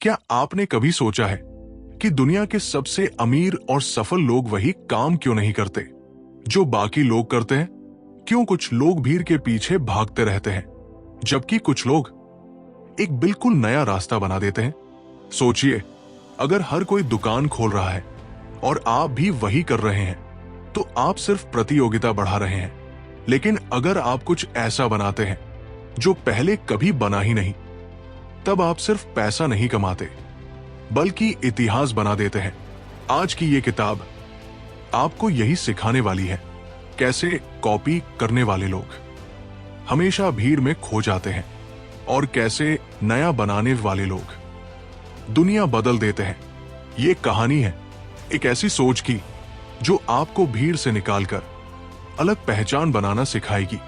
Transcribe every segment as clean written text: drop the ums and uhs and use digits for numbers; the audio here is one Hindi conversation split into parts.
क्या आपने कभी सोचा है कि दुनिया के सबसे अमीर और सफल लोग वही काम क्यों नहीं करते जो बाकी लोग करते हैं? क्यों कुछ लोग भीड़ के पीछे भागते रहते हैं जबकि कुछ लोग एक बिल्कुल नया रास्ता बना देते हैं? सोचिए, अगर हर कोई दुकान खोल रहा है और आप भी वही कर रहे हैं तो आप सिर्फ प्रतियोगिता बढ़ा रहे हैं। लेकिन अगर आप कुछ ऐसा बनाते हैं जो पहले कभी बना ही नहीं, तब आप सिर्फ पैसा नहीं कमाते बल्कि इतिहास बना देते हैं। आज की ये किताब आपको यही सिखाने वाली है, कैसे कॉपी करने वाले लोग हमेशा भीड़ में खो जाते हैं और कैसे नया बनाने वाले लोग दुनिया बदल देते हैं। ये कहानी है एक ऐसी सोच की जो आपको भीड़ से निकालकर अलग पहचान बनाना सिखाएगी।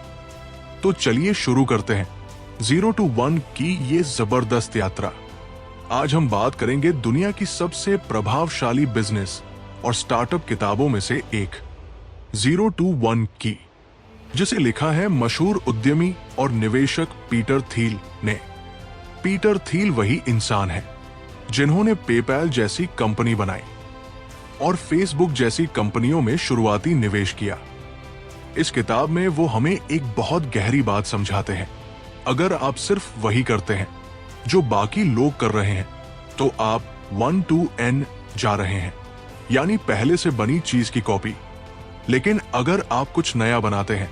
तो चलिए शुरू करते हैं 0 to 1 की ये जबरदस्त यात्रा। आज हम बात करेंगे दुनिया की सबसे प्रभावशाली बिजनेस और स्टार्टअप किताबों में से एक 0 to 1 की, जिसे लिखा है मशहूर उद्यमी और निवेशक पीटर थील ने। पीटर थील वही इंसान है जिन्होंने पेपैल जैसी कंपनी बनाई और फेसबुक जैसी कंपनियों में शुरुआती निवेश किया। इस किताब में वो हमें एक बहुत गहरी बात समझाते हैं। अगर आप सिर्फ वही करते हैं जो बाकी लोग कर रहे हैं तो आप 1 to N जा रहे हैं, यानी पहले से बनी चीज की कॉपी। लेकिन अगर आप कुछ नया बनाते हैं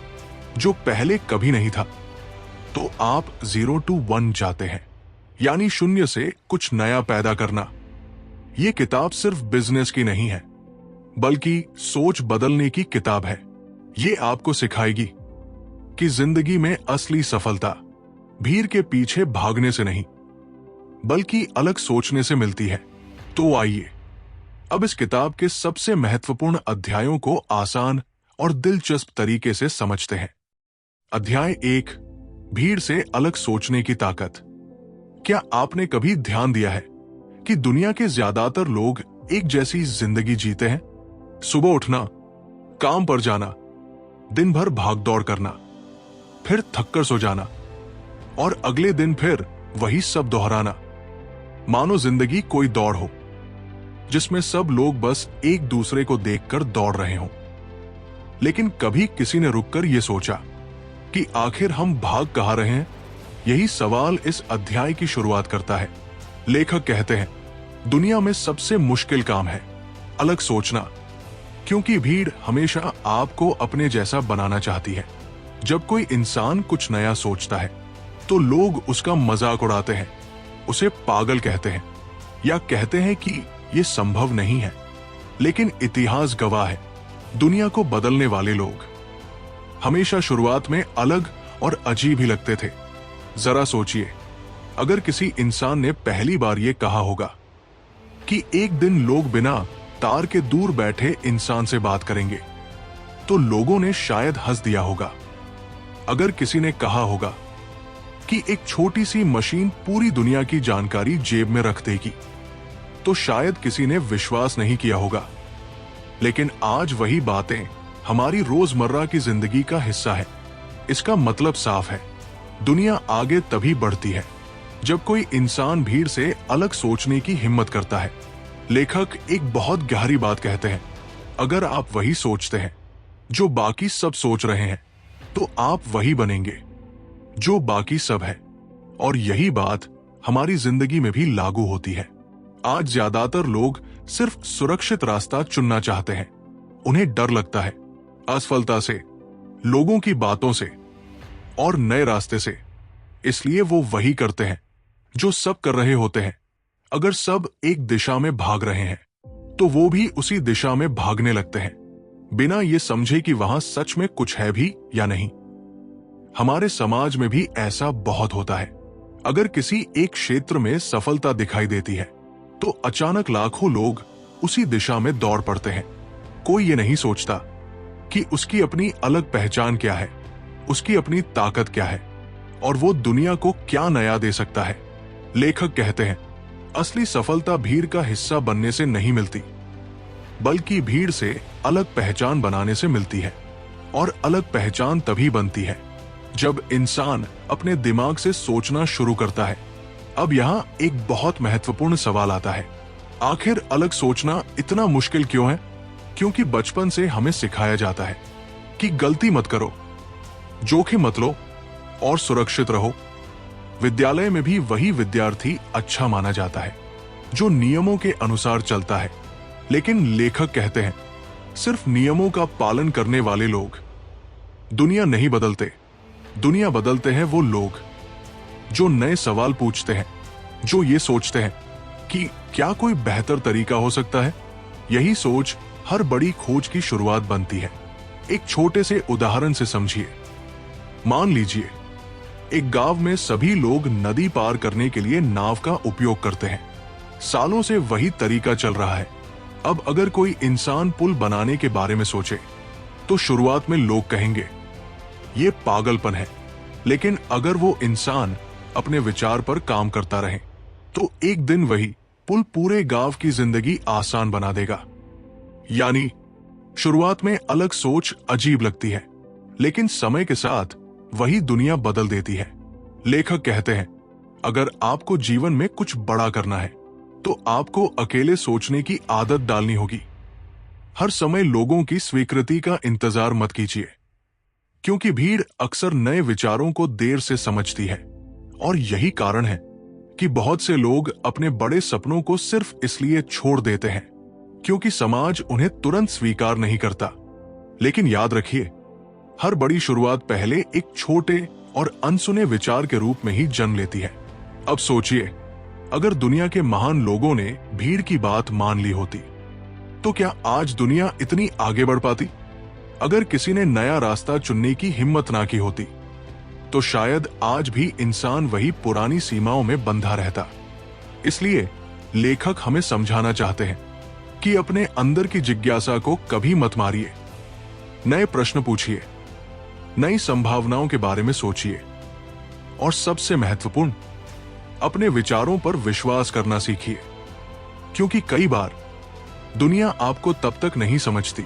जो पहले कभी नहीं था तो आप 0 to 1 जाते हैं, यानी शून्य से कुछ नया पैदा करना। ये किताब सिर्फ बिजनेस की नहीं है बल्कि सोच बदलने की किताब है। ये आपको सिखाएगी कि जिंदगी में असली सफलता भीड़ के पीछे भागने से नहीं बल्कि अलग सोचने से मिलती है। तो आइए अब इस किताब के सबसे महत्वपूर्ण अध्यायों को आसान और दिलचस्प तरीके से समझते हैं। अध्याय 1, भीड़ से अलग सोचने की ताकत। क्या आपने कभी ध्यान दिया है कि दुनिया के ज्यादातर लोग एक जैसी जिंदगी जीते हैं? सुबह उठना, काम पर जाना, दिन भर भाग दौड़ करना, फिर थककर सो जाना और अगले दिन फिर वही सब दोहराना। मानो जिंदगी कोई दौड़ हो जिसमें सब लोग बस एक दूसरे को देखकर दौड़ रहे हों। लेकिन कभी किसी ने रुककर यह सोचा कि आखिर हम भाग कहां रहे हैं? यही सवाल इस अध्याय की शुरुआत करता है। लेखक कहते हैं, दुनिया में सबसे मुश्किल काम है अलग सोचना, क्योंकि भीड़ हमेशा आपको अपने जैसा बनाना चाहती है। जब कोई इंसान कुछ नया सोचता है तो लोग उसका मजाक उड़ाते हैं, उसे पागल कहते हैं या कहते हैं कि यह संभव नहीं है। लेकिन इतिहास गवाह है, दुनिया को बदलने वाले लोग हमेशा शुरुआत में अलग और अजीब ही लगते थे। जरा सोचिए, अगर किसी इंसान ने पहली बार यह कहा होगा कि एक दिन लोग बिना तार के दूर बैठे इंसान से बात करेंगे तो लोगों ने शायद हंस दिया होगा। अगर किसी ने कहा होगा कि एक छोटी सी मशीन पूरी दुनिया की जानकारी जेब में रख देगी तो शायद किसी ने विश्वास नहीं किया होगा। लेकिन आज वही बातें हमारी रोजमर्रा की जिंदगी का हिस्सा है। इसका मतलब साफ है, दुनिया आगे तभी बढ़ती है जब कोई इंसान भीड़ से अलग सोचने की हिम्मत करता है। लेखक एक बहुत गहरी बात कहते हैं, अगर आप वही सोचते हैं जो बाकी सब सोच रहे हैं तो आप वही बनेंगे जो बाकी सब है। और यही बात हमारी जिंदगी में भी लागू होती है। आज ज्यादातर लोग सिर्फ सुरक्षित रास्ता चुनना चाहते हैं। उन्हें डर लगता है असफलता से, लोगों की बातों से और नए रास्ते से, इसलिए वो वही करते हैं जो सब कर रहे होते हैं। अगर सब एक दिशा में भाग रहे हैं तो वो भी उसी दिशा में भागने लगते हैं बिना ये समझे कि वहां सच में कुछ है भी या नहीं। हमारे समाज में भी ऐसा बहुत होता है। अगर किसी एक क्षेत्र में सफलता दिखाई देती है तो अचानक लाखों लोग उसी दिशा में दौड़ पड़ते हैं। कोई ये नहीं सोचता कि उसकी अपनी अलग पहचान क्या है, उसकी अपनी ताकत क्या है और वो दुनिया को क्या नया दे सकता है। लेखक कहते हैं, असली सफलता भीड़ का हिस्सा बनने से नहीं मिलती बल्कि भीड़ से अलग पहचान बनाने से मिलती है। और अलग पहचान तभी बनती है जब इंसान अपने दिमाग से सोचना शुरू करता है। अब यहाँ एक बहुत महत्वपूर्ण सवाल आता है, आखिर अलग सोचना इतना मुश्किल क्यों है? क्योंकि बचपन से हमें सिखाया जाता है कि गलती मत करो, जोखिम मत लो और सुरक्षित रहो। विद्यालय में भी वही विद्यार्थी अच्छा माना जाता है जो नियमों के अनुसार चलता है। लेकिन लेखक कहते हैं, सिर्फ नियमों का पालन करने वाले लोग दुनिया नहीं बदलते, दुनिया बदलते हैं वो लोग जो नए सवाल पूछते हैं, जो ये सोचते हैं कि क्या कोई बेहतर तरीका हो सकता है। यही सोच हर बड़ी खोज की शुरुआत बनती है। एक छोटे से उदाहरण से समझिए। मान लीजिए एक गांव में सभी लोग नदी पार करने के लिए नाव का उपयोग करते हैं। सालों से वही तरीका चल रहा है। अब अगर कोई इंसान पुल बनाने के बारे में सोचे तो शुरुआत में लोग कहेंगे ये पागलपन है। लेकिन अगर वो इंसान अपने विचार पर काम करता रहे तो एक दिन वही पुल पूरे गांव की जिंदगी आसान बना देगा। यानी शुरुआत में अलग सोच अजीब लगती है, लेकिन समय के साथ वही दुनिया बदल देती है। लेखक कहते हैं, अगर आपको जीवन में कुछ बड़ा करना है तो आपको अकेले सोचने की आदत डालनी होगी। हर समय लोगों की स्वीकृति का इंतजार मत कीजिए, क्योंकि भीड़ अक्सर नए विचारों को देर से समझती है। और यही कारण है कि बहुत से लोग अपने बड़े सपनों को सिर्फ इसलिए छोड़ देते हैं क्योंकि समाज उन्हें तुरंत स्वीकार नहीं करता। लेकिन याद रखिए, हर बड़ी शुरुआत पहले एक छोटे और अनसुने विचार के रूप में ही जन्म लेती है। अब सोचिए, अगर दुनिया के महान लोगों ने भीड़ की बात मान ली होती तो क्या आज दुनिया इतनी आगे बढ़ पाती? अगर किसी ने नया रास्ता चुनने की हिम्मत ना की होती तो शायद आज भी इंसान वही पुरानी सीमाओं में बंधा रहता। इसलिए लेखक हमें समझाना चाहते हैं कि अपने अंदर की जिज्ञासा को कभी मत मारिए। नए प्रश्न पूछिए, नई संभावनाओं के बारे में सोचिए और सबसे महत्वपूर्ण, अपने विचारों पर विश्वास करना सीखिए। क्योंकि कई बार दुनिया आपको तब तक नहीं समझती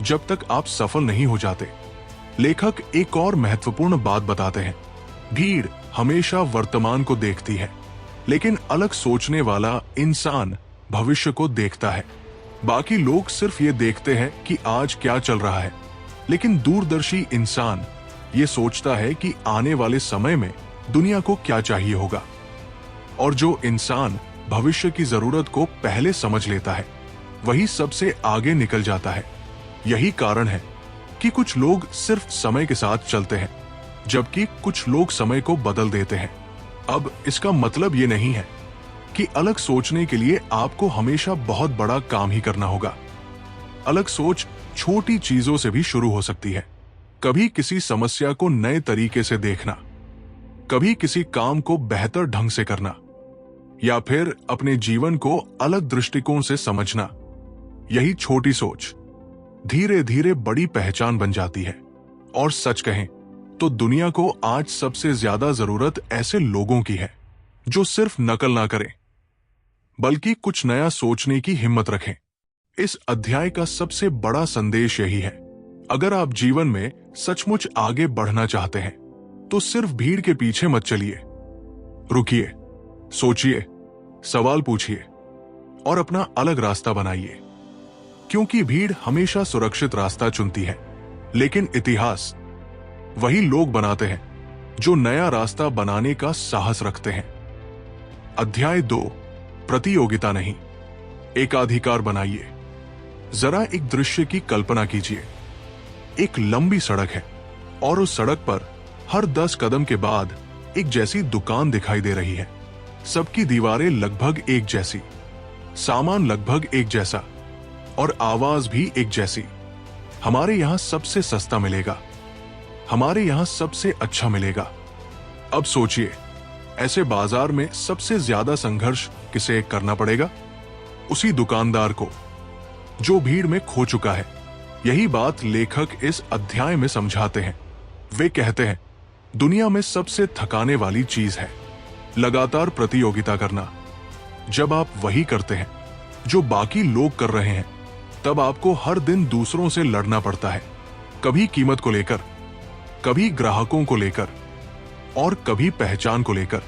जब तक आप सफल नहीं हो जाते। लेखक एक और महत्वपूर्ण बात बताते हैं, भीड़ हमेशा वर्तमान को देखती है, लेकिन अलग सोचने वाला इंसान भविष्य को देखता है। बाकी लोग सिर्फ ये देखते हैं कि आज क्या चल रहा है, लेकिन दूरदर्शी इंसान ये सोचता है कि आने वाले समय में दुनिया को क्या चाहिए होगा। और जो इंसान भविष्य की जरूरत को पहले समझ लेता है वही सबसे आगे निकल जाता है। यही कारण है कि कुछ लोग सिर्फ समय के साथ चलते हैं, जबकि कुछ लोग समय को बदल देते हैं। अब इसका मतलब ये नहीं है कि अलग सोचने के लिए आपको हमेशा बहुत बड़ा काम ही करना होगा। अलग सोच छोटी चीजों से भी शुरू हो सकती है। कभी किसी समस्या को नए तरीके से देखना, कभी किसी काम को बेहतर ढंग से करना, या फिर अपने जीवन को अलग दृष्टिकोण से समझना। यही छोटी सोच धीरे धीरे बड़ी पहचान बन जाती है। और सच कहें तो दुनिया को आज सबसे ज्यादा जरूरत ऐसे लोगों की है जो सिर्फ नकल ना करें बल्कि कुछ नया सोचने की हिम्मत रखें। इस अध्याय का सबसे बड़ा संदेश यही है, अगर आप जीवन में सचमुच आगे बढ़ना चाहते हैं तो सिर्फ भीड़ के पीछे मत चलिए। रुकिए, सोचिए, सवाल पूछिए और अपना अलग रास्ता बनाइए। क्योंकि भीड़ हमेशा सुरक्षित रास्ता चुनती है, लेकिन इतिहास वही लोग बनाते हैं जो नया रास्ता बनाने का साहस रखते हैं। अध्याय 2, प्रतियोगिता नहीं, एकाधिकार बनाइए। जरा एक दृश्य की कल्पना कीजिए। एक लंबी सड़क है और उस सड़क पर हर 10 कदम के बाद एक जैसी दुकान दिखाई दे रही है। सबकी दीवारें लगभग एक जैसी, सामान लगभग एक जैसा और आवाज भी एक जैसी। हमारे यहां सबसे सस्ता मिलेगा, हमारे यहां सबसे अच्छा मिलेगा। अब सोचिए, ऐसे बाजार में सबसे ज्यादा संघर्ष किसे करना पड़ेगा? उसी दुकानदार को जो भीड़ में खो चुका है। यही बात लेखक इस अध्याय में समझाते हैं। वे कहते हैं, दुनिया में सबसे थकाने वाली चीज है लगातार प्रतियोगिता करना। जब आप वही करते हैं जो बाकी लोग कर रहे हैं, तब आपको हर दिन दूसरों से लड़ना पड़ता है, कभी कीमत को लेकर, कभी ग्राहकों को लेकर और कभी पहचान को लेकर।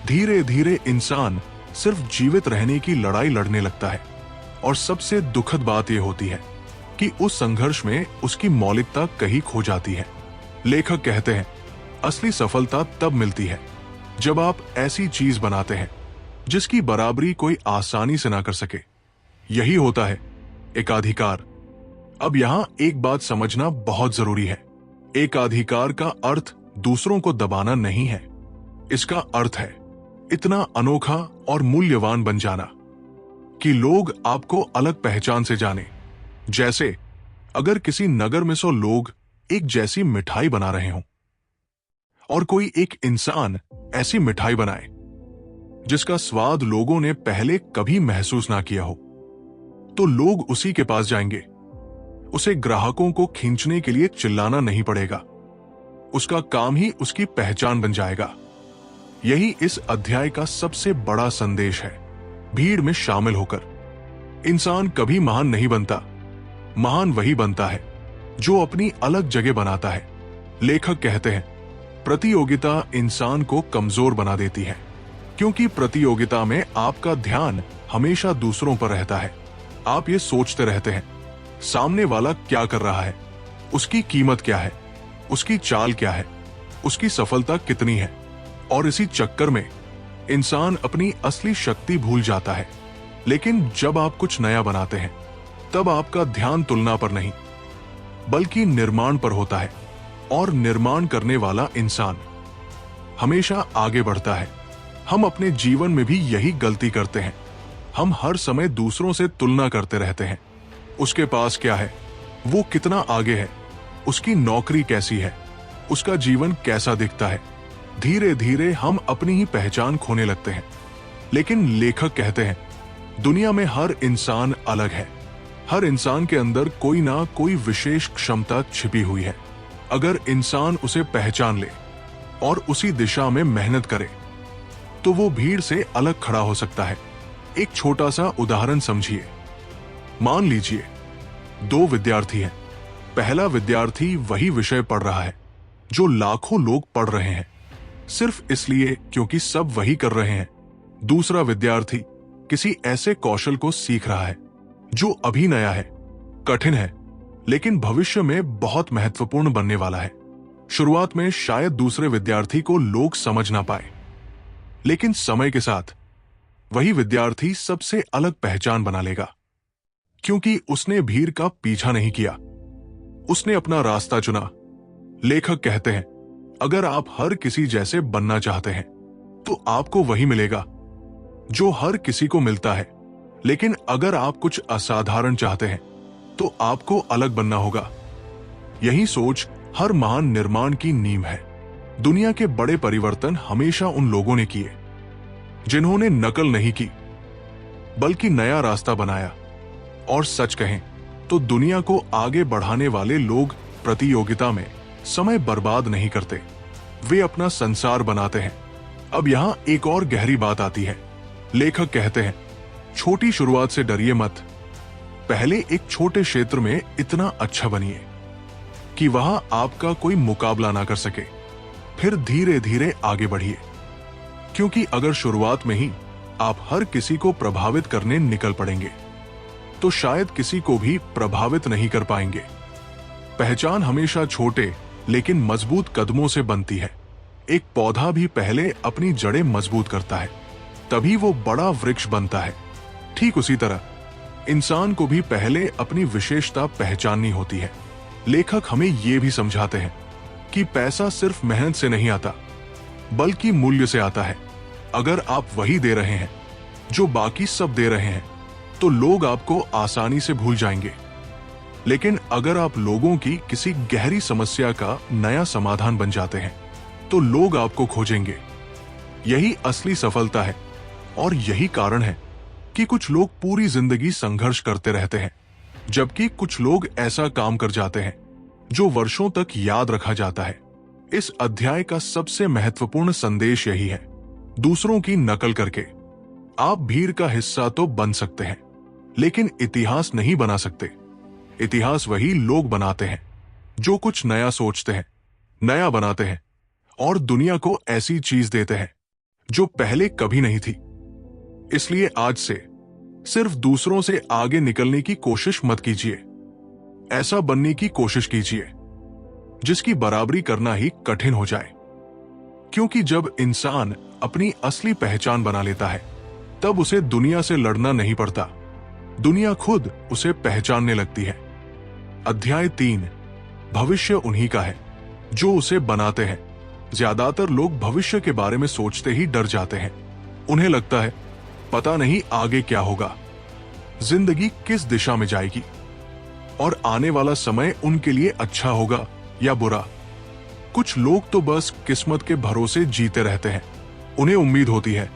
धीरे धीरे इंसान सिर्फ जीवित रहने की लड़ाई लड़ने लगता है और सबसे दुखद बात यह होती है कि उस संघर्ष में उसकी मौलिकता कहीं खो जाती है। लेखक कहते हैं, असली सफलता तब मिलती है जब आप ऐसी चीज बनाते हैं जिसकी बराबरी कोई आसानी से ना कर सके। यही होता है एकाधिकार। अब यहां एक बात समझना बहुत जरूरी है। एकाधिकार का अर्थ दूसरों को दबाना नहीं है। इसका अर्थ है इतना अनोखा और मूल्यवान बन जाना कि लोग आपको अलग पहचान से जाने। जैसे अगर किसी नगर में 100 लोग एक जैसी मिठाई बना रहे हों और कोई एक इंसान ऐसी मिठाई बनाए जिसका स्वाद लोगों ने पहले कभी महसूस ना किया हो, तो लोग उसी के पास जाएंगे। उसे ग्राहकों को खींचने के लिए चिल्लाना नहीं पड़ेगा, उसका काम ही उसकी पहचान बन जाएगा। यही इस अध्याय का सबसे बड़ा संदेश है। भीड़ में शामिल होकर इंसान कभी महान नहीं बनता। महान वही बनता है जो अपनी अलग जगह बनाता है। लेखक कहते हैं, प्रतियोगिता इंसान को कमजोर बना देती है, क्योंकि प्रतियोगिता में आपका ध्यान हमेशा दूसरों पर रहता है। आप ये सोचते रहते हैं, सामने वाला क्या कर रहा है, उसकी कीमत क्या है, उसकी चाल क्या है, उसकी सफलता कितनी है। और इसी चक्कर में इंसान अपनी असली शक्ति भूल जाता है। लेकिन जब आप कुछ नया बनाते हैं, तब आपका ध्यान तुलना पर नहीं बल्कि निर्माण पर होता है। और निर्माण करने वाला इंसान हमेशा आगे बढ़ता है। हम अपने जीवन में भी यही गलती करते हैं। हम हर समय दूसरों से तुलना करते रहते हैं। उसके पास क्या है, वो कितना आगे है, उसकी नौकरी कैसी है, उसका जीवन कैसा दिखता है। धीरे धीरे हम अपनी ही पहचान खोने लगते हैं। लेकिन लेखक कहते हैं, दुनिया में हर इंसान अलग है। हर इंसान के अंदर कोई ना कोई विशेष क्षमता छिपी हुई है। अगर इंसान उसे पहचान ले और उसी दिशा में मेहनत करे, तो वो भीड़ से अलग खड़ा हो सकता है। एक छोटा सा उदाहरण समझिए। मान लीजिए 2 विद्यार्थी हैं। पहला विद्यार्थी वही विषय पढ़ रहा है जो लाखों लोग पढ़ रहे हैं, सिर्फ इसलिए क्योंकि सब वही कर रहे हैं। दूसरा विद्यार्थी किसी ऐसे कौशल को सीख रहा है जो अभी नया है, कठिन है, लेकिन भविष्य में बहुत महत्वपूर्ण बनने वाला है। शुरुआत में शायद दूसरे विद्यार्थी को लोग समझ ना पाए, लेकिन समय के साथ वही विद्यार्थी सबसे अलग पहचान बना लेगा, क्योंकि उसने भीड़ का पीछा नहीं किया, उसने अपना रास्ता चुना। लेखक कहते हैं, अगर आप हर किसी जैसे बनना चाहते हैं, तो आपको वही मिलेगा जो हर किसी को मिलता है। लेकिन अगर आप कुछ असाधारण चाहते हैं, तो आपको अलग बनना होगा। यही सोच हर महान निर्माण की नींव है। दुनिया के बड़े परिवर्तन हमेशा उन लोगों ने किए जिन्होंने नकल नहीं की, बल्कि नया रास्ता बनाया। और सच कहें तो दुनिया को आगे बढ़ाने वाले लोग प्रतियोगिता में समय बर्बाद नहीं करते, वे अपना संसार बनाते हैं। अब यहां एक और गहरी बात आती है। लेखक कहते हैं, छोटी शुरुआत से डरिए मत। पहले एक छोटे क्षेत्र में इतना अच्छा बनिए कि वहां आपका कोई मुकाबला ना कर सके। फिर धीरे धीरे आगे बढ़िए, क्योंकि अगर शुरुआत में ही आप हर किसी को प्रभावित करने निकल पड़ेंगे, तो शायद किसी को भी प्रभावित नहीं कर पाएंगे। पहचान हमेशा छोटे लेकिन मजबूत कदमों से बनती है। एक पौधा भी पहले अपनी जड़ें मजबूत करता है, तभी वो बड़ा वृक्ष बनता है। ठीक उसी तरह इंसान को भी पहले अपनी विशेषता पहचाननी होती है। लेखक हमें ये भी समझाते हैं कि पैसा सिर्फ मेहनत से नहीं आता, बल्कि मूल्य से आता है। अगर आप वही दे रहे हैं जो बाकी सब दे रहे हैं, तो लोग आपको आसानी से भूल जाएंगे। लेकिन अगर आप लोगों की किसी गहरी समस्या का नया समाधान बन जाते हैं, तो लोग आपको खोजेंगे। यही असली सफलता है। और यही कारण है कि कुछ लोग पूरी जिंदगी संघर्ष करते रहते हैं, जबकि कुछ लोग ऐसा काम कर जाते हैं जो वर्षों तक याद रखा जाता है। इस अध्याय का सबसे महत्वपूर्ण संदेश यही है, दूसरों की नकल करके आप भीड़ का हिस्सा तो बन सकते हैं, लेकिन इतिहास नहीं बना सकते। इतिहास वही लोग बनाते हैं जो कुछ नया सोचते हैं, नया बनाते हैं और दुनिया को ऐसी चीज देते हैं जो पहले कभी नहीं थी। इसलिए आज से सिर्फ दूसरों से आगे निकलने की कोशिश मत कीजिए, ऐसा बनने की कोशिश कीजिए जिसकी बराबरी करना ही कठिन हो जाए। क्योंकि जब इंसान अपनी असली पहचान बना लेता है, तब उसे दुनिया से लड़ना नहीं पड़ता, दुनिया खुद उसे पहचानने लगती है। अध्याय 3, भविष्य उन्हीं का है जो उसे बनाते हैं। ज्यादातर लोग भविष्य के बारे में सोचते ही डर जाते हैं। उन्हें लगता है पता नहीं आगे क्या होगा, जिंदगी किस दिशा में जाएगी और आने वाला समय उनके लिए अच्छा होगा या बुरा। कुछ लोग तो बस किस्मत के भरोसे जीते रहते हैं। उन्हें उम्मीद होती है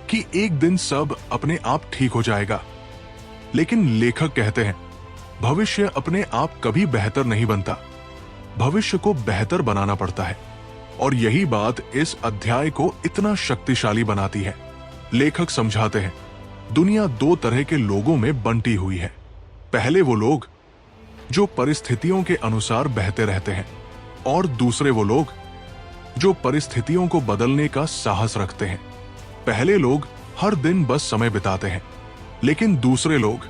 कि एक दिन सब अपने आप ठीक हो जाएगा। लेकिन लेखक कहते हैं भविष्य अपने आप कभी बेहतर नहीं बनता, भविष्य को बेहतर बनाना पड़ता है। और यही बात इस अध्याय को इतना शक्तिशाली बनाती है। लेखक समझाते हैं दुनिया दो तरह के लोगों में बंटी हुई है। पहले वो लोग जो परिस्थितियों के अनुसार बहते रहते हैं, और दूसरे वो लोग जो परिस्थितियों को बदलने का साहस रखते हैं। पहले लोग हर दिन बस समय बिताते हैं, लेकिन दूसरे लोग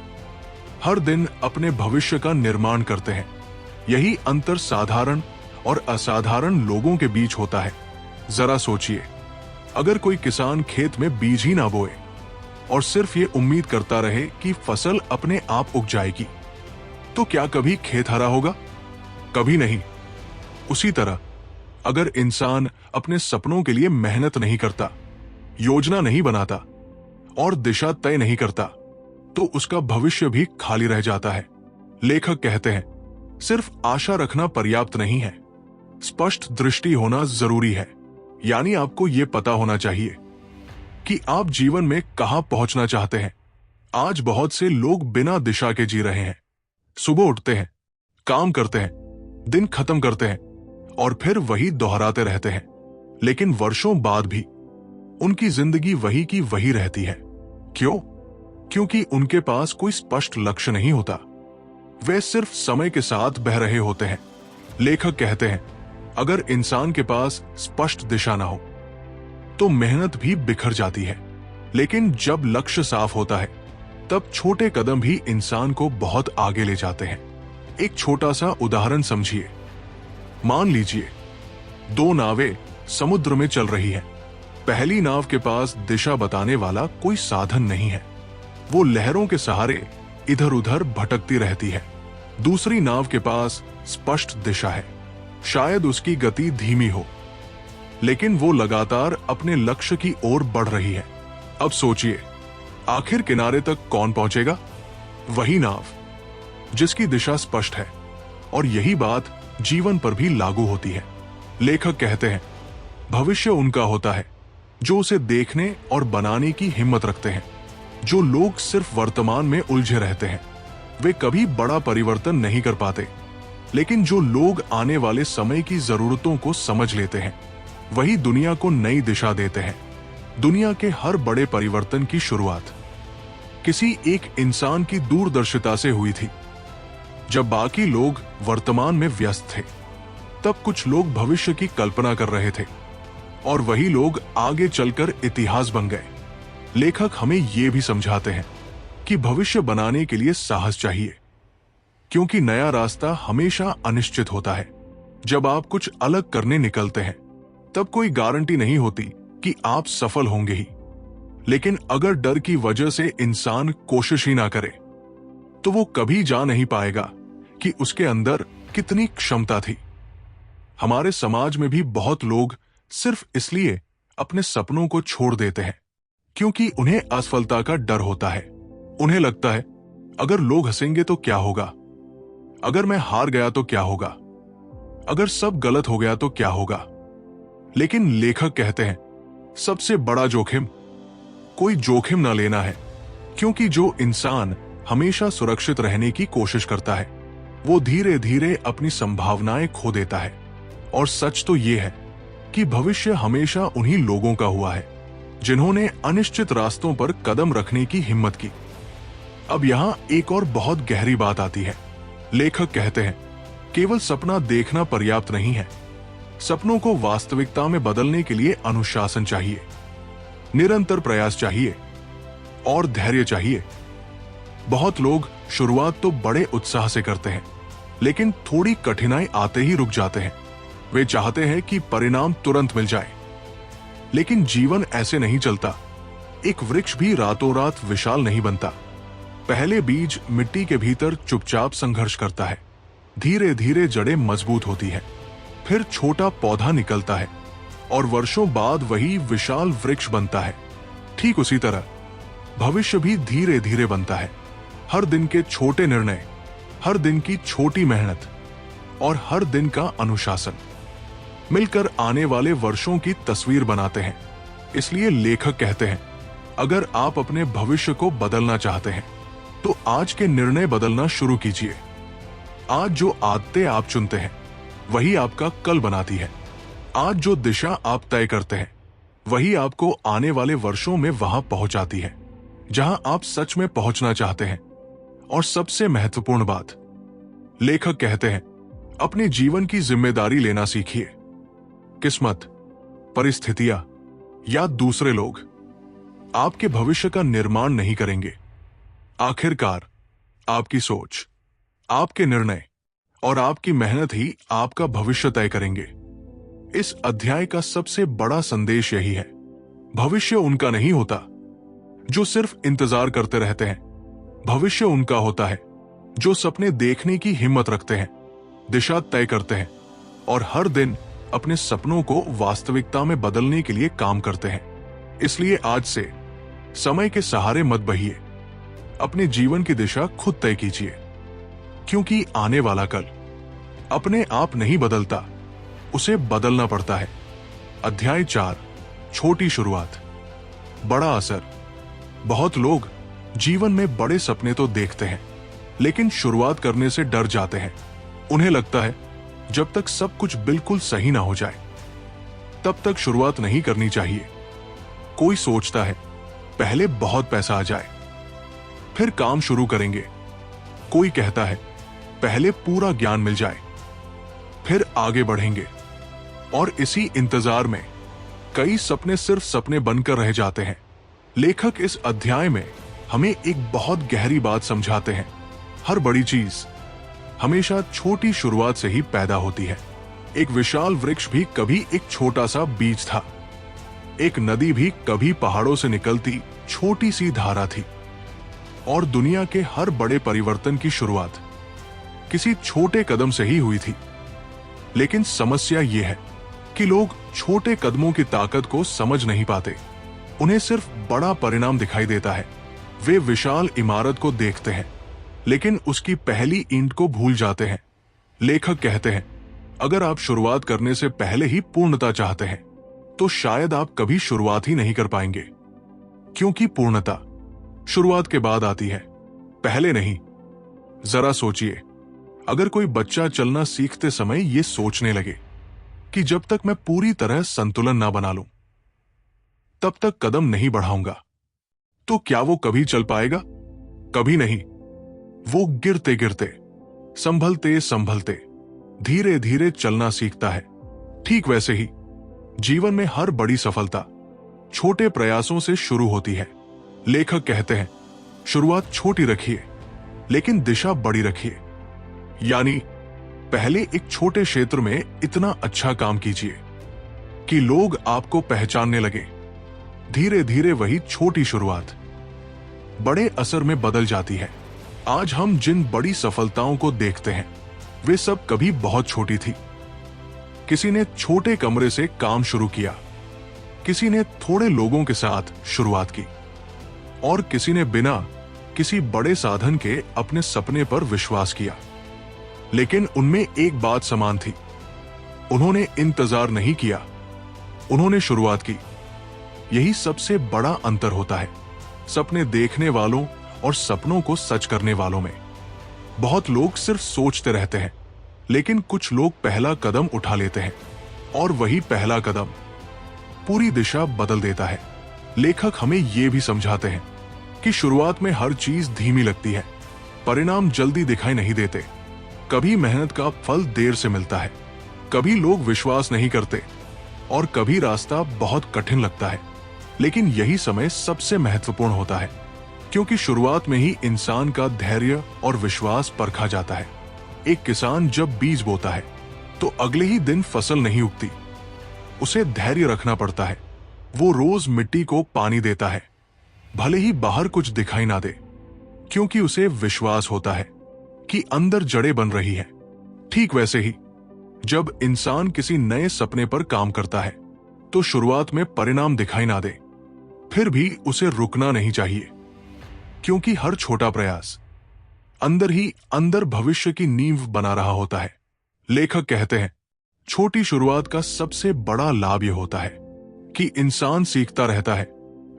हर दिन अपने भविष्य का निर्माण करते हैं। यही अंतर साधारण और असाधारण लोगों के बीच होता है। जरा सोचिए, अगर कोई किसान खेत में बीज ही ना बोए और सिर्फ ये उम्मीद करता रहे कि फसल अपने आप उग जाएगी, तो क्या कभी खेत हरा होगा? कभी नहीं। उसी तरह अगर इंसान अपने सपनों के लिए मेहनत नहीं करता, योजना नहीं बनाता और दिशा तय नहीं करता, तो उसका भविष्य भी खाली रह जाता है। लेखक कहते हैं सिर्फ आशा रखना पर्याप्त नहीं है, स्पष्ट दृष्टि होना जरूरी है। यानी आपको यह पता होना चाहिए कि आप जीवन में कहां पहुंचना चाहते हैं। आज बहुत से लोग बिना दिशा के जी रहे हैं। सुबह उठते हैं, काम करते हैं, दिन खत्म करते हैं और फिर वही दोहराते रहते हैं। लेकिन वर्षों बाद भी उनकी जिंदगी वही की वही रहती है। क्यों? क्योंकि उनके पास कोई स्पष्ट लक्ष्य नहीं होता। वे सिर्फ समय के साथ बह रहे होते हैं। लेखक कहते हैं अगर इंसान के पास स्पष्ट दिशा ना हो तो मेहनत भी बिखर जाती है। लेकिन जब लक्ष्य साफ होता है, तब छोटे कदम भी इंसान को बहुत आगे ले जाते हैं। एक छोटा सा उदाहरण समझिए। मान लीजिए दो नावें समुद्र में चल रही हैं। पहली नाव के पास दिशा बताने वाला कोई साधन नहीं है, वो लहरों के सहारे इधर उधर भटकती रहती है। दूसरी नाव के पास स्पष्ट दिशा है, शायद उसकी गति धीमी हो, लेकिन वो लगातार अपने लक्ष्य की ओर बढ़ रही है। अब सोचिए, आखिर किनारे तक कौन पहुंचेगा? वही नाव जिसकी दिशा स्पष्ट है। और यही बात जीवन पर भी लागू होती है। लेखक कहते हैं भविष्य उनका होता है जो उसे देखने और बनाने की हिम्मत रखते हैं। जो लोग सिर्फ वर्तमान में उलझे रहते हैं, वे कभी बड़ा परिवर्तन नहीं कर पाते। लेकिन जो लोग आने वाले समय की जरूरतों को समझ लेते हैं, वही दुनिया को नई दिशा देते हैं। दुनिया के हर बड़े परिवर्तन की शुरुआत किसी एक इंसान की दूरदर्शिता से हुई थी। जब बाकी लोग वर्तमान में व्यस्त थे, तब कुछ लोग भविष्य की कल्पना कर रहे थे, और वही लोग आगे चलकर इतिहास बन गए। लेखक हमें यह भी समझाते हैं कि भविष्य बनाने के लिए साहस चाहिए, क्योंकि नया रास्ता हमेशा अनिश्चित होता है। जब आप कुछ अलग करने निकलते हैं, तब कोई गारंटी नहीं होती कि आप सफल होंगे ही। लेकिन अगर डर की वजह से इंसान कोशिश ही ना करे, तो वो कभी जान नहीं पाएगा कि उसके अंदर कितनी क्षमता थी। हमारे समाज में भी बहुत लोग सिर्फ इसलिए अपने सपनों को छोड़ देते हैं क्योंकि उन्हें असफलता का डर होता है। उन्हें लगता है अगर लोग हंसेंगे तो क्या होगा, अगर मैं हार गया तो क्या होगा, अगर सब गलत हो गया तो क्या होगा। लेकिन लेखक कहते हैं सबसे बड़ा जोखिम कोई जोखिम ना लेना है, क्योंकि जो इंसान हमेशा सुरक्षित रहने की कोशिश करता है, वो धीरे धीरे अपनी संभावनाएं खो देता है। और सच तो ये है कि भविष्य हमेशा उन्हीं लोगों का हुआ है जिन्होंने अनिश्चित रास्तों पर कदम रखने की हिम्मत की। अब यहां एक और बहुत गहरी बात आती है। लेखक कहते हैं केवल सपना देखना पर्याप्त नहीं है, सपनों को वास्तविकता में बदलने के लिए अनुशासन चाहिए। निरंतर प्रयास चाहिए और धैर्य चाहिए। बहुत लोग शुरुआत तो बड़े उत्साह से करते हैं, लेकिन थोड़ी कठिनाई आते ही रुक जाते हैं। वे चाहते हैं कि परिणाम तुरंत मिल जाए, लेकिन जीवन ऐसे नहीं चलता। एक वृक्ष भी रातों रात विशाल नहीं बनता। पहले बीज मिट्टी के भीतर चुपचाप संघर्ष करता है, धीरे धीरे जड़ें मजबूत होती है, फिर छोटा पौधा निकलता है और वर्षों बाद वही विशाल वृक्ष बनता है। ठीक उसी तरह भविष्य भी धीरे धीरे बनता है। हर दिन के छोटे निर्णय, हर दिन की छोटी मेहनत और हर दिन का अनुशासन मिलकर आने वाले वर्षों की तस्वीर बनाते हैं। इसलिए लेखक कहते हैं, अगर आप अपने भविष्य को बदलना चाहते हैं तो आज के निर्णय बदलना शुरू कीजिए। आज जो आदतें आप चुनते हैं वही आपका कल बनाती है। आज जो दिशा आप तय करते हैं वही आपको आने वाले वर्षों में वहां पहुंचाती है जहां आप सच में पहुंचना चाहते हैं। और सबसे महत्वपूर्ण बात, लेखक कहते हैं, अपने जीवन की जिम्मेदारी लेना सीखिए। किस्मत, परिस्थितियां या दूसरे लोग आपके भविष्य का निर्माण नहीं करेंगे। आखिरकार आपकी सोच, आपके निर्णय और आपकी मेहनत ही आपका भविष्य तय करेंगे। इस अध्याय का सबसे बड़ा संदेश यही है, भविष्य उनका नहीं होता जो सिर्फ इंतजार करते रहते हैं। भविष्य उनका होता है जो सपने देखने की हिम्मत रखते हैं, दिशा तय करते हैं और हर दिन अपने सपनों को वास्तविकता में बदलने के लिए काम करते हैं। इसलिए आज से समय के सहारे मत बहिए, अपने जीवन की दिशा खुद तय कीजिए, क्योंकि आने वाला कल अपने आप नहीं बदलता, उसे बदलना पड़ता है। अध्याय 4, छोटी शुरुआत, बड़ा असर। बहुत लोग जीवन में बड़े सपने तो देखते हैं, लेकिन शुरुआत करने से डर जाते हैं। उन्हें लगता है जब तक सब कुछ बिल्कुल सही ना हो जाए तब तक शुरुआत नहीं करनी चाहिए। कोई सोचता है पहले बहुत पैसा आ जाए फिर काम शुरू करेंगे। कोई कहता है पहले पूरा ज्ञान मिल जाए फिर आगे बढ़ेंगे। और इसी इंतजार में कई सपने सिर्फ सपने बनकर रह जाते हैं। लेखक इस अध्याय में हमें एक बहुत गहरी बात समझाते हैं, हर बड़ी चीज हमेशा छोटी शुरुआत से ही पैदा होती है। एक विशाल वृक्ष भी कभी एक छोटा सा बीज था। एक नदी भी कभी पहाड़ों से निकलती छोटी सी धारा थी। और दुनिया के हर बड़े परिवर्तन की शुरुआत किसी छोटे कदम से ही हुई थी। लेकिन समस्या यह है कि लोग छोटे कदमों की ताकत को समझ नहीं पाते। उन्हें सिर्फ बड़ा परिणाम दिखाई देता है। वे विशाल इमारत को देखते हैं, लेकिन उसकी पहली ईंट को भूल जाते हैं। लेखक कहते हैं, अगर आप शुरुआत करने से पहले ही पूर्णता चाहते हैं तो शायद आप कभी शुरुआत ही नहीं कर पाएंगे, क्योंकि पूर्णता शुरुआत के बाद आती है, पहले नहीं। जरा सोचिए, अगर कोई बच्चा चलना सीखते समय यह सोचने लगे कि जब तक मैं पूरी तरह संतुलन ना बना लूं तब तक कदम नहीं बढ़ाऊंगा, तो क्या वो कभी चल पाएगा? कभी नहीं। वो गिरते गिरते, संभलते संभलते धीरे धीरे चलना सीखता है। ठीक वैसे ही जीवन में हर बड़ी सफलता छोटे प्रयासों से शुरू होती है। लेखक कहते हैं, शुरुआत छोटी रखिए लेकिन दिशा बड़ी रखिए। यानी पहले एक छोटे क्षेत्र में इतना अच्छा काम कीजिए कि लोग आपको पहचानने लगे। धीरे धीरे वही छोटी शुरुआत बड़े असर में बदल जाती है। आज हम जिन बड़ी सफलताओं को देखते हैं वे सब कभी बहुत छोटी थी। किसी ने छोटे कमरे से काम शुरू किया, किसी ने थोड़े लोगों के साथ शुरुआत की और किसी ने बिना किसी बड़े साधन के अपने सपने पर विश्वास किया। लेकिन उनमें एक बात समान थी, उन्होंने इंतजार नहीं किया, उन्होंने शुरुआत की। यही सबसे बड़ा अंतर होता है सपने देखने वालों और सपनों को सच करने वालों में। बहुत लोग सिर्फ सोचते रहते हैं, लेकिन कुछ लोग पहला कदम उठा लेते हैं और वही पहला कदम पूरी दिशा बदल देता है। लेखक हमें यह भी समझाते हैं कि शुरुआत में हर चीज धीमी लगती है, परिणाम जल्दी दिखाई नहीं देते। कभी मेहनत का फल देर से मिलता है, कभी लोग विश्वास नहीं करते और कभी रास्ता बहुत कठिन लगता है। लेकिन यही समय सबसे महत्वपूर्ण होता है, क्योंकि शुरुआत में ही इंसान का धैर्य और विश्वास परखा जाता है। एक किसान जब बीज बोता है तो अगले ही दिन फसल नहीं उगती। उसे धैर्य रखना पड़ता है। वो रोज मिट्टी को पानी देता है, भले ही बाहर कुछ दिखाई ना दे, क्योंकि उसे विश्वास होता है कि अंदर जड़ें बन रही है। ठीक वैसे ही जब इंसान किसी नए सपने पर काम करता है तो शुरुआत में परिणाम दिखाई ना दे, फिर भी उसे रुकना नहीं चाहिए, क्योंकि हर छोटा प्रयास अंदर ही अंदर भविष्य की नींव बना रहा होता है। लेखक कहते हैं, छोटी शुरुआत का सबसे बड़ा लाभ यह होता है कि इंसान सीखता रहता है।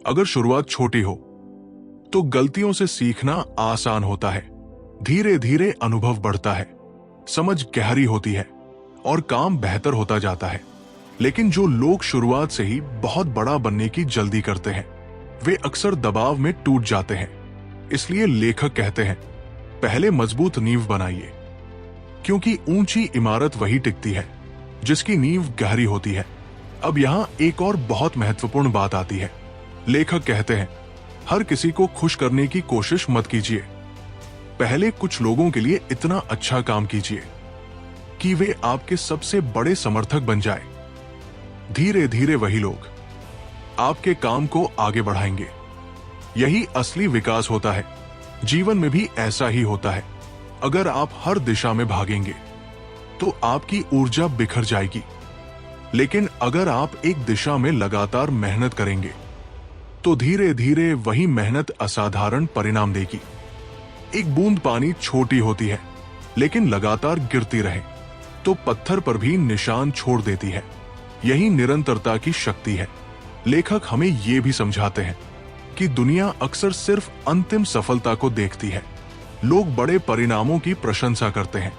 अगर शुरुआत छोटी हो तो गलतियों से सीखना आसान होता है। धीरे धीरे अनुभव बढ़ता है, समझ गहरी होती है और काम बेहतर होता जाता है। लेकिन जो लोग शुरुआत से ही बहुत बड़ा बनने की जल्दी करते हैं, वे अक्सर दबाव में टूट जाते हैं। इसलिए लेखक कहते हैं, पहले मजबूत नींव बनाइए, क्योंकि ऊंची इमारत वही टिकती है जिसकी नींव गहरी होती है। अब यहां एक और बहुत महत्वपूर्ण बात आती है। लेखक कहते हैं, हर किसी को खुश करने की कोशिश मत कीजिए। पहले कुछ लोगों के लिए इतना अच्छा काम कीजिए कि वे आपके सबसे बड़े समर्थक बन जाए। धीरे धीरे वही लोग आपके काम को आगे बढ़ाएंगे। यही असली विकास होता है। जीवन में भी ऐसा ही होता है। अगर आप हर दिशा में भागेंगे तो आपकी ऊर्जा बिखर जाएगी, लेकिन अगर आप एक दिशा में लगातार मेहनत करेंगे तो धीरे धीरे वही मेहनत असाधारण परिणाम देगी। एक बूंद पानी छोटी होती है, लेकिन लगातार गिरती रहे तो पत्थर पर भी निशान छोड़ देती है। यही निरंतरता की शक्ति है। लेखक हमें यह भी समझाते हैं कि दुनिया अक्सर सिर्फ अंतिम सफलता को देखती है। लोग बड़े परिणामों की प्रशंसा करते हैं,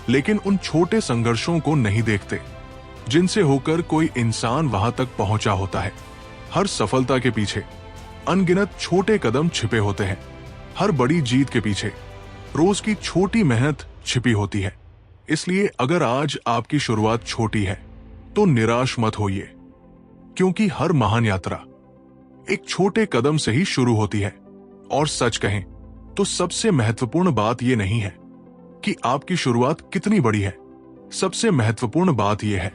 लेकिन उन छोटे संघर्षों को नहीं देखते जिनसे होकर कोई इंसान वहां तक पहुंचा होता है। हर सफलता के पीछे अनगिनत छोटे कदम छिपे होते हैं। हर बड़ी जीत के पीछे रोज की छोटी मेहनत छिपी होती है। इसलिए अगर आज आपकी शुरुआत छोटी है तो निराश मत होइए, क्योंकि हर महान यात्रा एक छोटे कदम से ही शुरू होती है। और सच कहें तो सबसे महत्वपूर्ण बात यह नहीं है कि आपकी शुरुआत कितनी बड़ी है। सबसे महत्वपूर्ण बात यह है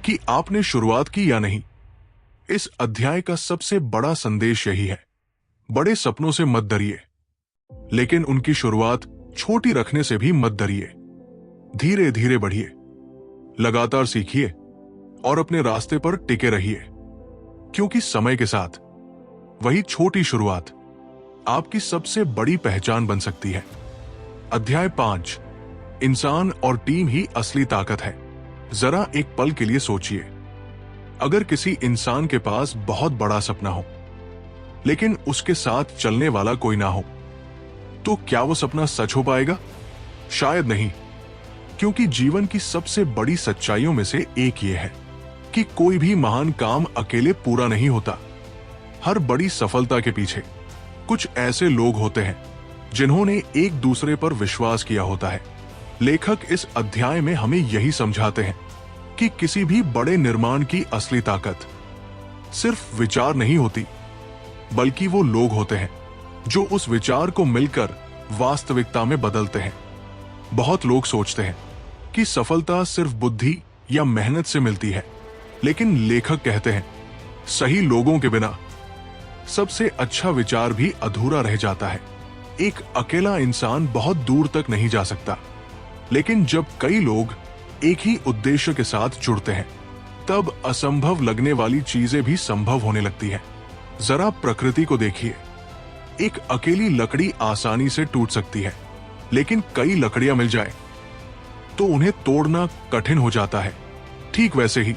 कि आपने शुरुआत की या नहीं। इस अध्याय का सबसे बड़ा संदेश यही है, बड़े सपनों से मत डरिए, लेकिन उनकी शुरुआत छोटी रखने से भी मत डरिए। धीरे धीरे बढ़िए, लगातार सीखिए और अपने रास्ते पर टिके रहिए, क्योंकि समय के साथ वही छोटी शुरुआत आपकी सबसे बड़ी पहचान बन सकती है। अध्याय 5, इंसान और टीम ही असली ताकत है। जरा एक पल के लिए सोचिए, अगर किसी इंसान के पास बहुत बड़ा सपना हो लेकिन उसके साथ चलने वाला कोई ना हो, तो क्या वो सपना सच हो पाएगा? शायद नहीं, क्योंकि जीवन की सबसे बड़ी सच्चाइयों में से एक ये है कि कोई भी महान काम अकेले पूरा नहीं होता। हर बड़ी सफलता के पीछे कुछ ऐसे लोग होते हैं जिन्होंने एक दूसरे पर विश्वास किया होता है। लेखक इस अध्याय में हमें यही समझाते हैं कि किसी भी बड़े निर्माण की असली ताकत सिर्फ विचार नहीं होती, बल्कि वो लोग होते हैं जो उस विचार को मिलकर वास्तविकता में बदलते हैं। बहुत लोग सोचते हैं कि सफलता सिर्फ बुद्धि या मेहनत से मिलती है, लेकिन लेखक कहते हैं, सही लोगों के बिना सबसे अच्छा विचार भी अधूरा रह जाता है। एक अकेला इंसान बहुत दूर तक नहीं जा सकता, लेकिन जब कई लोग एक ही उद्देश्य के साथ जुड़ते हैं, तब असंभव लगने वाली चीजें भी संभव होने लगती हैं। जरा प्रकृति को देखिए, एक अकेली लकड़ी आसानी से टूट सकती है, लेकिन कई लकड़ियां मिल जाए तो उन्हें तोड़ना कठिन हो जाता है। ठीक वैसे ही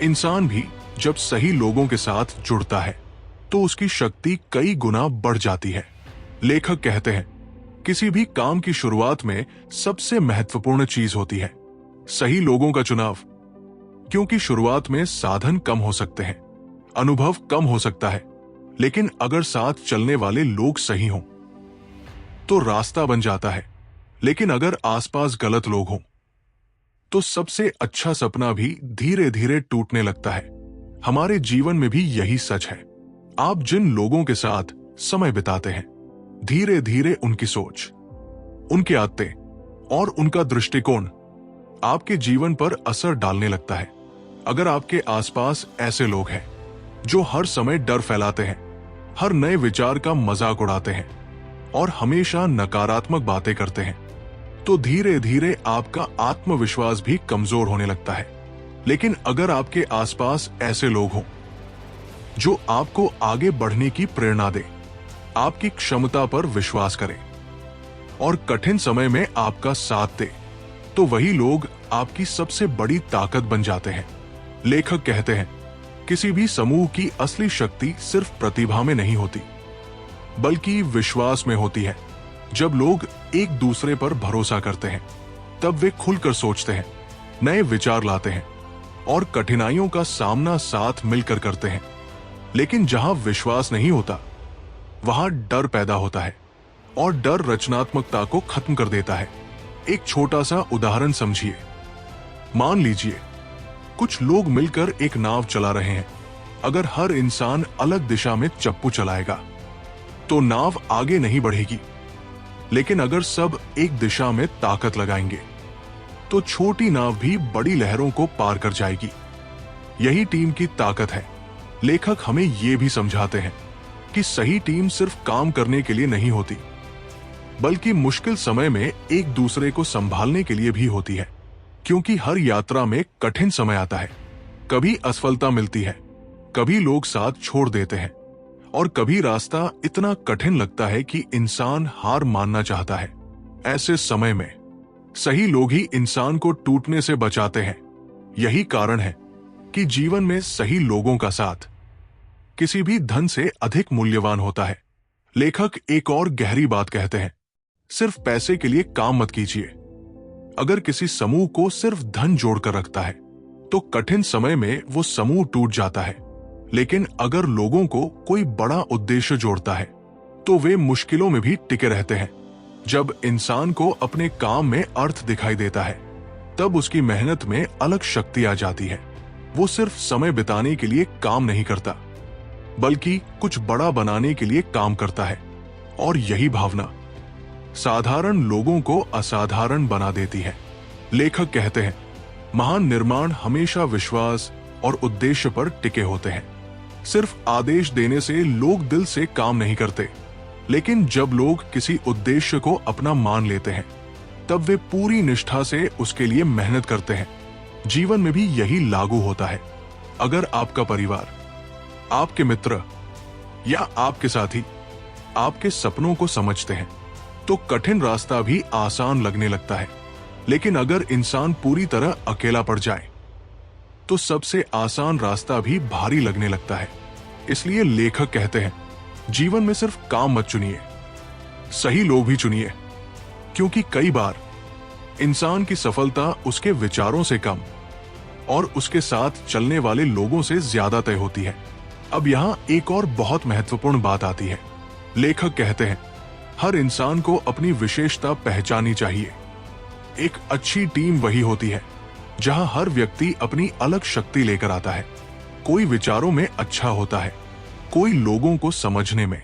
इंसान भी जब सही लोगों के साथ जुड़ता है तो उसकी शक्ति कई गुना बढ़ जाती है। लेखक कहते हैं, किसी भी काम की शुरुआत में सबसे महत्वपूर्ण चीज होती है सही लोगों का चुनाव, क्योंकि शुरुआत में साधन कम हो सकते हैं, अनुभव कम हो सकता है, लेकिन अगर साथ चलने वाले लोग सही हों तो रास्ता बन जाता है। लेकिन अगर आसपास गलत लोग हों तो सबसे अच्छा सपना भी धीरे धीरे टूटने लगता है। हमारे जीवन में भी यही सच है। आप जिन लोगों के साथ समय बिताते हैं, धीरे धीरे उनकी सोच, उनकी आदतें और उनका दृष्टिकोण आपके जीवन पर असर डालने लगता है। अगर आपके आसपास ऐसे लोग हैं जो हर समय डर फैलाते हैं, हर नए विचार का मजाक उड़ाते हैं और हमेशा नकारात्मक बातें करते हैं, तो धीरे धीरे आपका आत्मविश्वास भी कमजोर होने लगता है। लेकिन अगर आपके आसपास ऐसे लोग हों जो आपको आगे बढ़ने की प्रेरणा दे, आपकी क्षमता पर विश्वास करें और कठिन समय में आपका साथ दे, तो वही लोग आपकी सबसे बड़ी ताकत बन जाते हैं। लेखक कहते हैं, किसी भी समूह की असली शक्ति सिर्फ प्रतिभा में नहीं होती, बल्कि विश्वास में होती है। जब लोग एक दूसरे पर भरोसा करते हैं, तब वे खुलकर सोचते हैं, नए विचार लाते हैं और कठिनाइयों का सामना साथ मिलकर करते हैं। लेकिन जहां विश्वास नहीं होता, वहां डर पैदा होता है और डर रचनात्मकता को खत्म कर देता है। एक छोटा सा उदाहरण समझिए। मान लीजिए कुछ लोग मिलकर एक नाव चला रहे हैं। अगर हर इंसान अलग दिशा में चप्पू चलाएगा तो नाव आगे नहीं बढ़ेगी। लेकिन अगर सब एक दिशा में ताकत लगाएंगे तो छोटी नाव भी बड़ी लहरों को पार कर जाएगी। यही टीम की ताकत है। लेखक हमें यह भी समझाते हैं कि सही टीम सिर्फ काम करने के लिए नहीं होती, बल्कि मुश्किल समय में एक दूसरे को संभालने के लिए भी होती है। क्योंकि हर यात्रा में कठिन समय आता है। कभी असफलता मिलती है, कभी लोग साथ छोड़ देते हैं और कभी रास्ता इतना कठिन लगता है कि इंसान हार मानना चाहता है। ऐसे समय में सही लोग ही इंसान को टूटने से बचाते हैं। यही कारण है कि जीवन में सही लोगों का साथ किसी भी धन से अधिक मूल्यवान होता है। लेखक एक और गहरी बात कहते हैं, सिर्फ पैसे के लिए काम मत कीजिए। अगर किसी समूह को सिर्फ धन जोड़कर रखता है तो कठिन समय में वो समूह टूट जाता है। लेकिन अगर लोगों को कोई बड़ा उद्देश्य जोड़ता है तो वे मुश्किलों में भी टिके रहते हैं। जब इंसान को अपने काम में अर्थ दिखाई देता है, तब उसकी मेहनत में अलग शक्ति आ जाती है। वो सिर्फ समय बिताने के लिए काम नहीं करता, बल्कि कुछ बड़ा बनाने के लिए काम करता है। और यही भावना साधारण लोगों को असाधारण बना देती है। लेखक कहते हैं, महान निर्माण हमेशा विश्वास और उद्देश्य पर टिके होते हैं। सिर्फ आदेश देने से लोग दिल से काम नहीं करते, लेकिन जब लोग किसी उद्देश्य को अपना मान लेते हैं, तब वे पूरी निष्ठा से उसके लिए मेहनत करते हैं। जीवन में भी यही लागू होता है। अगर आपका परिवार, आपके मित्र या आपके साथी आपके सपनों को समझते हैं, तो कठिन रास्ता भी आसान लगने लगता है। लेकिन अगर इंसान पूरी तरह अकेला पड़ जाए, तो सबसे आसान रास्ता भी भारी लगने लगता है। इसलिए लेखक कहते हैं, जीवन में सिर्फ काम मत चुनिए, सही लोग भी चुनिए। क्योंकि कई बार इंसान की सफलता उसके विचारों से कम और उसके साथ चलने वाले लोगों से ज्यादा तय होती है। अब यहाँ एक और बहुत महत्वपूर्ण बात आती है। लेखक कहते हैं, हर इंसान को अपनी विशेषता पहचाननी चाहिए। एक अच्छी टीम वही होती है जहां हर व्यक्ति अपनी अलग शक्ति लेकर आता है। कोई विचारों में अच्छा होता है, कोई लोगों को समझने में,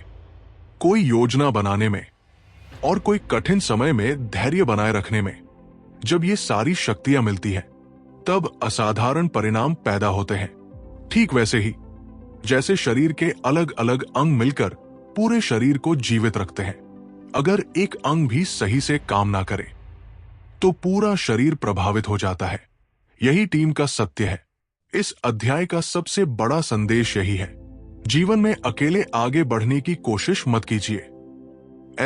कोई योजना बनाने में और कोई कठिन समय में धैर्य बनाए रखने में। जब ये सारी शक्तियां मिलती हैं, तब असाधारण परिणाम पैदा होते हैं। ठीक वैसे ही जैसे शरीर के अलग अलग अंग मिलकर पूरे शरीर को जीवित रखते हैं। अगर एक अंग भी सही से काम ना करे, तो पूरा शरीर प्रभावित हो जाता है। यही टीम का सत्य है। इस अध्याय का सबसे बड़ा संदेश यही है, जीवन में अकेले आगे बढ़ने की कोशिश मत कीजिए।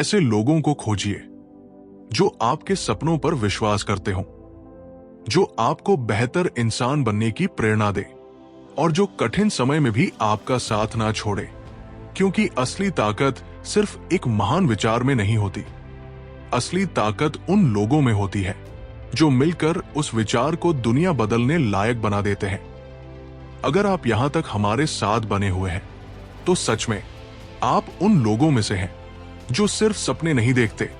ऐसे लोगों को खोजिए जो आपके सपनों पर विश्वास करते हों, जो आपको बेहतर इंसान बनने की प्रेरणा दे और जो कठिन समय में भी आपका साथ ना छोड़े। क्योंकि असली ताकत सिर्फ एक महान विचार में नहीं होती। असली ताकत उन लोगों में होती है जो मिलकर उस विचार को दुनिया बदलने लायक बना देते हैं। अगर आप यहां तक हमारे साथ बने हुए हैं, तो सच में आप उन लोगों में से हैं जो सिर्फ सपने नहीं देखते,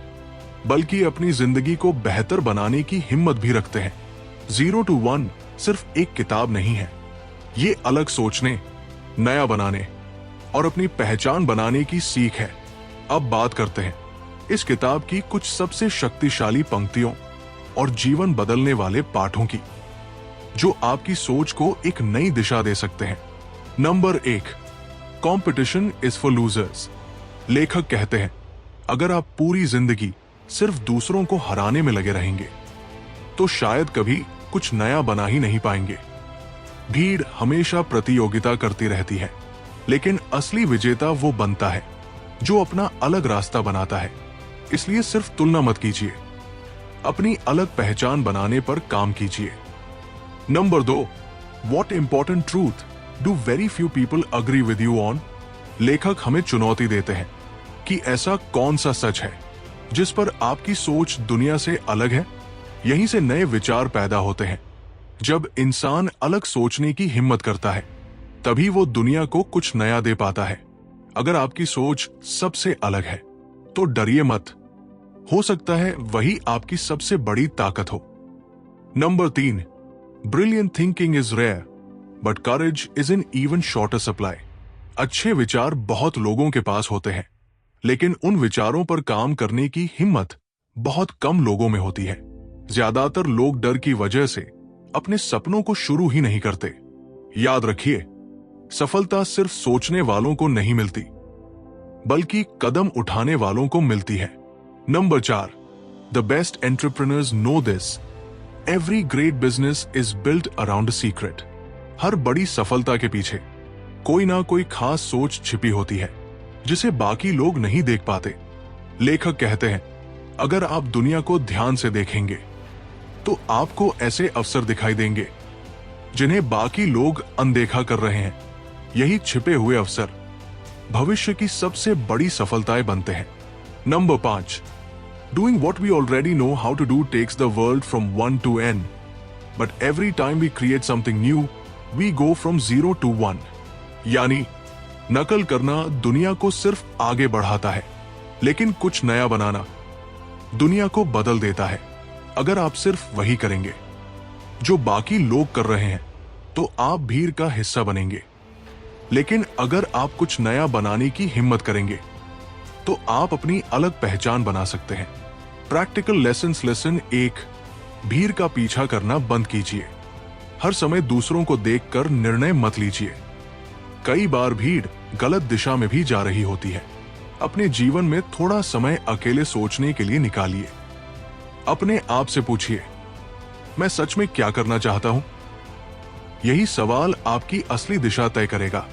बल्कि अपनी जिंदगी को बेहतर बनाने की हिम्मत भी रखते हैं। 0 to 1 सिर्फ एक किताब नहीं है। ये अलग सोचने, नया बनाने और अपनी पहचान बनाने की सीख है। अब बात करते हैं इस किताब की कुछ सबसे शक्तिशाली पंक्तियों और जीवन बदलने वाले पाठों की, जो आपकी सोच को एक नई दिशा दे सकते हैं। Number 1, competition is for losers. लेखक कहते हैं, अगर आप पूरी जिंदगी सिर्फ दूसरों को हराने में लगे रहेंगे तो शायद कभी कुछ नया बना ही नहीं पाएंगे। भीड़ हमेशा प्रतियोगिता करती रहती है, लेकिन असली विजेता वो बनता है जो अपना अलग रास्ता बनाता है। इसलिए सिर्फ तुलना मत कीजिए, अपनी अलग पहचान बनाने पर काम कीजिए। Number 2, what important truth do very few people agree with you on. लेखक हमें चुनौती देते हैं कि ऐसा कौन सा सच है जिस पर आपकी सोच दुनिया से अलग है। यहीं से नए विचार पैदा होते हैं। जब इंसान अलग सोचने की हिम्मत करता है, तभी वो दुनिया को कुछ नया दे पाता है। अगर आपकी सोच सबसे अलग है तो डरिए मत, हो सकता है वही आपकी सबसे बड़ी ताकत हो। Number 3, brilliant thinking is rare but courage is in even shorter supply. अच्छे विचार बहुत लोगों के पास होते हैं, लेकिन उन विचारों पर काम करने की हिम्मत बहुत कम लोगों में होती है। ज्यादातर लोग डर की वजह से अपने सपनों को शुरू ही नहीं करते। याद रखिए, सफलता सिर्फ सोचने वालों को नहीं मिलती, बल्कि कदम उठाने वालों को मिलती है। Number 4, the best entrepreneurs know this, every great business is built around a secret. हर बड़ी सफलता के पीछे कोई ना कोई खास सोच छिपी होती है जिसे बाकी लोग नहीं देख पाते। लेखक कहते हैं, अगर आप दुनिया को ध्यान से देखेंगे तो आपको ऐसे अवसर दिखाई देंगे जिन्हें बाकी लोग अनदेखा कर रहे हैं। यही छिपे हुए अवसर भविष्य की सबसे बड़ी सफलताएं बनते हैं। Number 5, doing what we already know how to do takes the world from 1 to n, but every time we create something new we go from 0 to 1। यानी नकल करना दुनिया को सिर्फ आगे बढ़ाता है, लेकिन कुछ नया बनाना दुनिया को बदल देता है। अगर आप सिर्फ वही करेंगे जो बाकी लोग कर रहे हैं तो आप भीड़ का हिस्सा बनेंगे, लेकिन अगर आप कुछ नया बनाने की हिम्मत करेंगे तो आप अपनी अलग पहचान बना सकते हैं। प्रैक्टिकल लेसन 1, भीड़ का पीछा करना बंद कीजिए। हर समय दूसरों को देखकर निर्णय मत लीजिए। कई बार भीड़ गलत दिशा में भी जा रही होती है। अपने जीवन में थोड़ा समय अकेले सोचने के लिए निकालिए। अपने आप से पूछिए, मैं सच में क्या करना चाहता हूं? यही सवाल आपकी असली दिशा तय करेगा।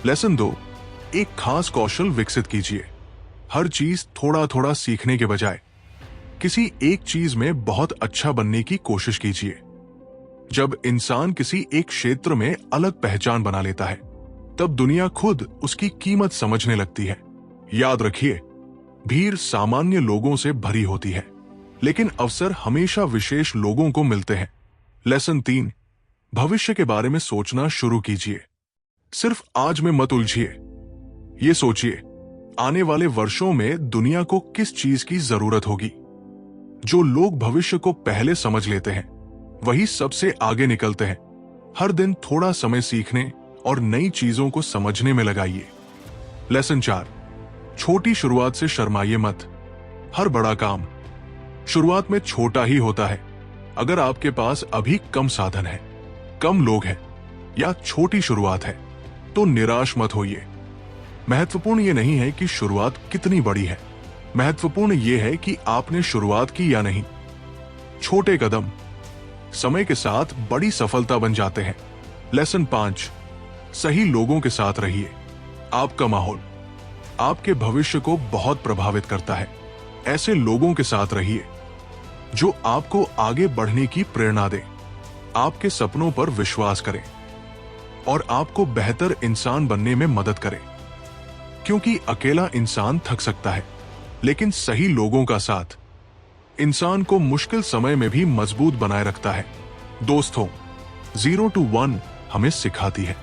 लेसन 2, एक खास कौशल विकसित कीजिए। हर चीज थोड़ा थोड़ा सीखने के बजाय किसी एक चीज में बहुत अच्छा बनने की कोशिश कीजिए। जब इंसान किसी एक क्षेत्र में अलग पहचान बना लेता है, तब दुनिया खुद उसकी कीमत समझने लगती है। याद रखिए, भीड़ सामान्य लोगों से भरी होती है, लेकिन अवसर हमेशा विशेष लोगों को मिलते हैं। लेसन 3, भविष्य के बारे में सोचना शुरू कीजिए। सिर्फ आज में मत उलझिए। ये सोचिए, आने वाले वर्षों में दुनिया को किस चीज की जरूरत होगी। जो लोग भविष्य को पहले समझ लेते हैं वही सबसे आगे निकलते हैं। हर दिन थोड़ा समय सीखने और नई चीजों को समझने में लगाइए। लेसन 4, छोटी शुरुआत से शर्माइए मत। हर बड़ा काम शुरुआत में छोटा ही होता है। अगर आपके पास अभी कम साधन है, कम लोग हैं या छोटी शुरुआत है, तो निराश मत होइए। महत्वपूर्ण ये नहीं है कि शुरुआत कितनी बड़ी है, महत्वपूर्ण ये है कि आपने शुरुआत की या नहीं। छोटे कदम समय के साथ बड़ी सफलता बन जाते हैं। लेसन 5, सही लोगों के साथ रहिए। आपका माहौल आपके भविष्य को बहुत प्रभावित करता है। ऐसे लोगों के साथ रहिए जो आपको आगे बढ़ने की प्रेरणा दें, आपके सपनों पर विश्वास करें और आपको बेहतर इंसान बनने में मदद करें। क्योंकि अकेला इंसान थक सकता है, लेकिन सही लोगों का साथ इंसान को मुश्किल समय में भी मजबूत बनाए रखता है। दोस्तों, 0 to 1 हमें सिखाती है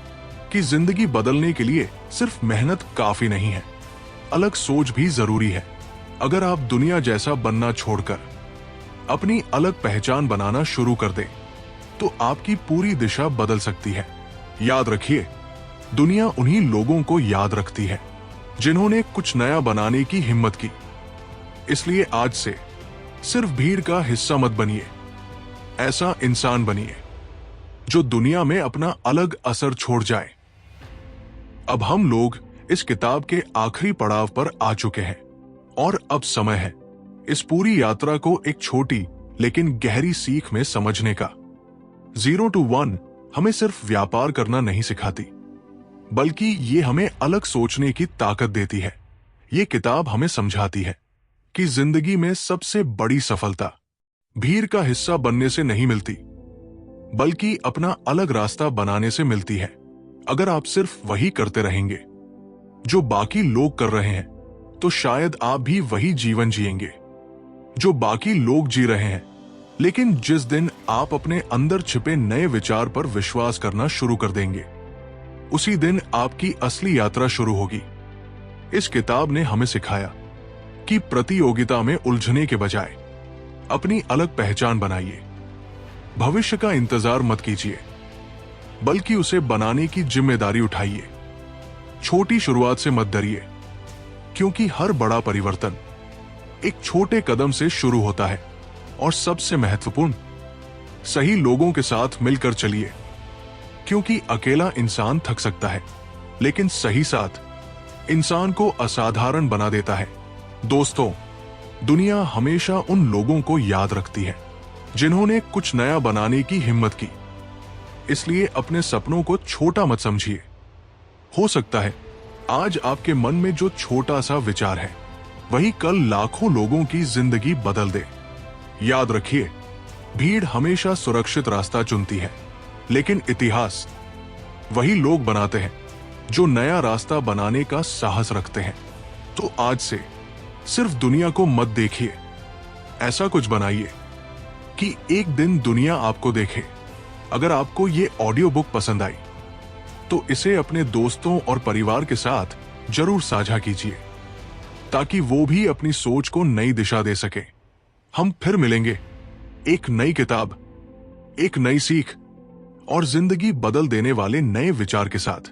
कि जिंदगी बदलने के लिए सिर्फ मेहनत काफी नहीं है, अलग सोच भी जरूरी है। अगर आप दुनिया जैसा बनना छोड़कर अपनी अलग पहचान बनाना शुरू कर दें, तो आपकी पूरी दिशा बदल सकती है। याद रखिए, दुनिया उन्हीं लोगों को याद रखती है जिन्होंने कुछ नया बनाने की हिम्मत की। इसलिए आज से सिर्फ भीड़ का हिस्सा मत बनिए, ऐसा इंसान बनिए जो दुनिया में अपना अलग असर छोड़ जाए। अब हम लोग इस किताब के आखिरी पड़ाव पर आ चुके हैं और अब समय है इस पूरी यात्रा को एक छोटी लेकिन गहरी सीख में समझने का। 0 to 1 हमें सिर्फ व्यापार करना नहीं सिखाती, बल्कि ये हमें अलग सोचने की ताकत देती है। ये किताब हमें समझाती है कि जिंदगी में सबसे बड़ी सफलता भीड़ का हिस्सा बनने से नहीं मिलती, बल्कि अपना अलग रास्ता बनाने से मिलती है। अगर आप सिर्फ वही करते रहेंगे जो बाकी लोग कर रहे हैं, तो शायद आप भी वही जीवन जिएंगे जो बाकी लोग जी रहे हैं। लेकिन जिस दिन आप अपने अंदर छिपे नए विचार पर विश्वास करना शुरू कर देंगे, उसी दिन आपकी असली यात्रा शुरू होगी। इस किताब ने हमें सिखाया कि प्रतियोगिता में उलझने के बजाय अपनी अलग पहचान बनाइए। भविष्य का इंतजार मत कीजिए, बल्कि उसे बनाने की जिम्मेदारी उठाइए। छोटी शुरुआत से मत डरिए, क्योंकि हर बड़ा परिवर्तन एक छोटे कदम से शुरू होता है। और सबसे महत्वपूर्ण, सही लोगों के साथ मिलकर चलिए, क्योंकि अकेला इंसान थक सकता है, लेकिन सही साथ इंसान को असाधारण बना देता है। दोस्तों, दुनिया हमेशा उन लोगों को याद रखती है जिन्होंने कुछ नया बनाने की हिम्मत की। इसलिए अपने सपनों को छोटा मत समझिए। हो सकता है आज आपके मन में जो छोटा सा विचार है, वही कल लाखों लोगों की जिंदगी बदल दे। याद रखिए, भीड़ हमेशा सुरक्षित रास्ता चुनती है, लेकिन इतिहास वही लोग बनाते हैं जो नया रास्ता बनाने का साहस रखते हैं। तो आज से सिर्फ दुनिया को मत देखिए, ऐसा कुछ बनाइए कि एक दिन दुनिया आपको देखे। अगर आपको ये ऑडियो बुक पसंद आई, तो इसे अपने दोस्तों और परिवार के साथ जरूर साझा कीजिए, ताकि वो भी अपनी सोच को नई दिशा दे सके। हम फिर मिलेंगे एक नई किताब, एक नई सीख और जिंदगी बदल देने वाले नए विचार के साथ।